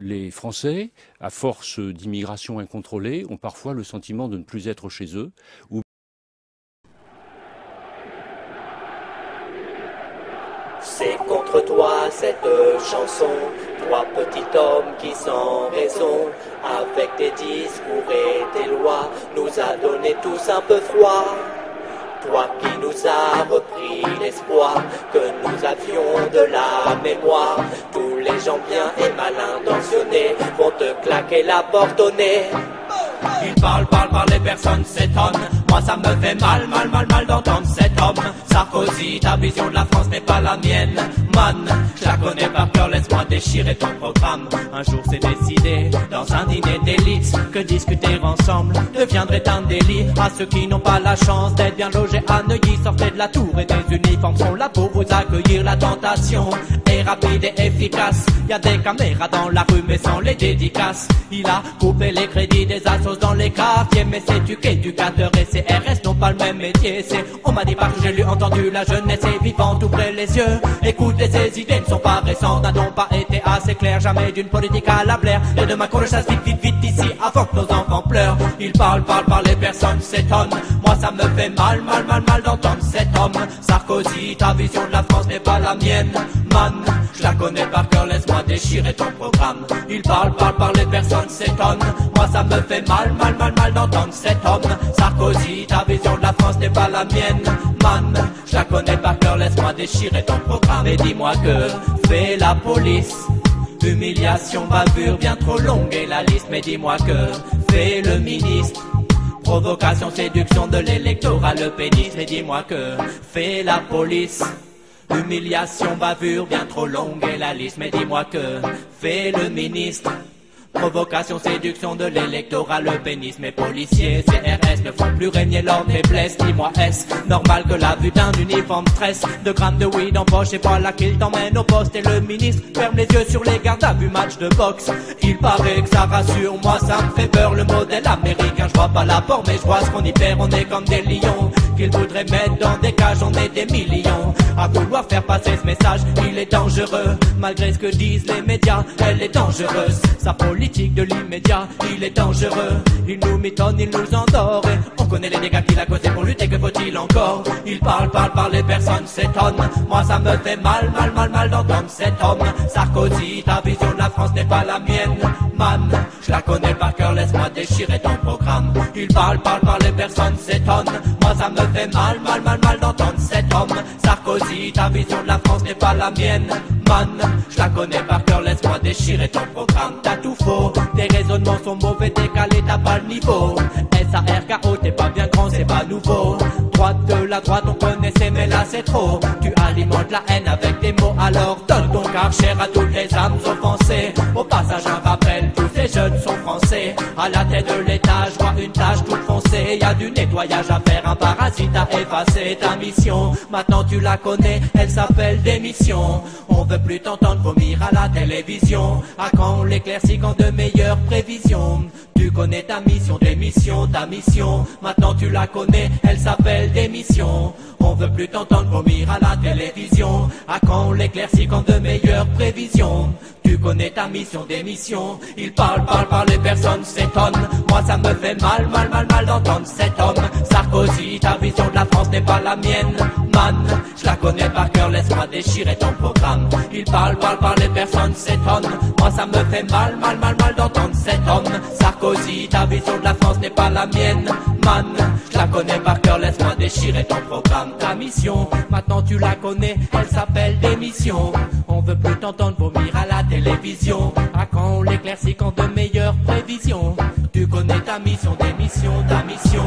les Français, à force d'immigration incontrôlée, ont parfois le sentiment de ne plus être chez eux. C'est contre toi cette chanson, toi petit homme qui sans raison, avec tes discours et tes lois, nous a donné tous un peu froid. Toi qui nous as repris l'espoir que nous avions de la mémoire, tous les gens bien et mal intentionnés vont te claquer la porte au nez. Il parle, les personnes s'étonnent. Moi ça me fait mal d'entendre cet homme. Sarkozy, ta vision de la France n'est pas la mienne. Man, je la connais par cœur, laisse-moi déchirer ton programme. Un jour c'est décidé, dans un dîner d'élite, que discuter ensemble deviendrait un délit. À ceux qui n'ont pas la chance d'être bien logés à Neuilly, sortez de la tour et des uniformes sont là pour vous accueillir. La tentation est rapide et efficace. Y a des caméras dans la rue mais sans les dédicaces. Il a coupé les crédits des assos dans les quartiers, mais sais-tu qu'éducateur et CRS n'ont pas le même métier. C'est, on m'a dit pas que j'ai lu, entendu, la jeunesse est vivante, ouvrez les yeux, écoutez, ces idées ne sont pas récentes, n'ont pas été assez claires, jamais d'une politique à la Blair. Et demain qu'on le chasse vite ici, avant que nos enfants pleurent. Il parle, les personnes s'étonnent. Moi ça me fait mal d'entendre cet homme. Sarkozy, ta vision de la France n'est pas la mienne. Man, je la connais par cœur, laisse-moi déchirer ton programme. Il parle, les personnes s'étonnent. Moi ça me fait mal d'entendre cet homme. Sarkozy, ta vision de la France n'est pas la mienne. Man, je la connais par cœur, laisse-moi déchirer ton programme. Et dis-moi que fait la police. Humiliation, bavure, bien trop longue est la liste. Mais dis-moi que fait le ministre. Provocation, séduction de l'électorat, le pénis. Mais dis-moi que fait la police. Humiliation, bavure, bien trop longue est la liste. Mais dis-moi que fait le ministre. Provocation, séduction de l'électorat, le pénis. Mes policiers, CRS ne font plus régner l'ordre et blesse. Dis-moi, est-ce normal que la vue d'un uniforme stresse? 2 grammes de weed en poche et voilà qu'il t'emmène au poste. Et le ministre ferme les yeux sur les gardes à vue match de boxe. Il paraît que ça rassure, moi ça me fait peur. Le modèle américain, je vois pas l'apport mais je vois ce qu'on y perd. On est comme des lions qu'ils voudraient mettre dans des cages. On est des millions à vouloir faire passer ce message. Il est dangereux, malgré ce que disent les médias. Elle est dangereuse, sa politique de l'immédiat. Il est dangereux, il nous mitonne, il nous endort. Et on connaît les dégâts qu'il a causés pour lutter, que faut-il encore? Il parle, les personnes s'étonnent. Moi ça me fait mal d'entendre cet homme. Sarkozy, ta vision de la France n'est pas la mienne. Man, je la connais par cœur, laisse-moi déchirer ton programme. Il parle, les personnes s'étonnent. Moi ça me fait mal d'entendre cet homme. Sarkozy, ta vision de la France n'est pas la mienne. Man, je la connais par cœur, laisse-moi déchirer ton programme. T'as tout faux, tes raisonnements sont mauvais, décalés, t'as pas le niveau. SARKO, t'es pas bien grand, c'est pas nouveau. Droite de la droite, on connaissait, mais là c'est trop. Tu alimentes la haine avec des mots, alors donne ton Karcher à toutes les âmes offensées. Au passage, un rappel, tous ces jeunes sont français. À la tête de l'État, je vois une tache toute foncée. Y a du nettoyage à faire, un parasite à effacer. Ta mission, maintenant tu la connais, elle s'appelle démission. On veut plus t'entendre vomir à la télévision. À quand on l'éclaircit, quand de meilleures prévisions? Tu connais ta mission, démission, ta mission. Maintenant tu la connais, elle s'appelle démission. On veut plus t'entendre vomir à la télévision. À quand on l'éclaircit, quand de meilleures prévisions? Tu connais ta mission, démission. Il parle, les personnes s'étonnent. Moi ça me fait mal d'entendre cet homme. Sarkozy, ta vision de la France n'est pas la mienne. Man, je la connais par cœur, laisse-moi déchirer ton programme. Il parle, les personnes s'étonnent. Moi ça me fait mal d'entendre cet homme. Sarkozy, ta vision de la France n'est pas la mienne. Man, je la connais par cœur, laisse-moi déchirer ton programme. Ta mission, maintenant tu la connais, elle s'appelle démission. On veut plus t'entendre vomir à la télévision. À quand on l'éclaircit, quand de meilleures prévisions? Tu connais ta mission, démission, ta mission.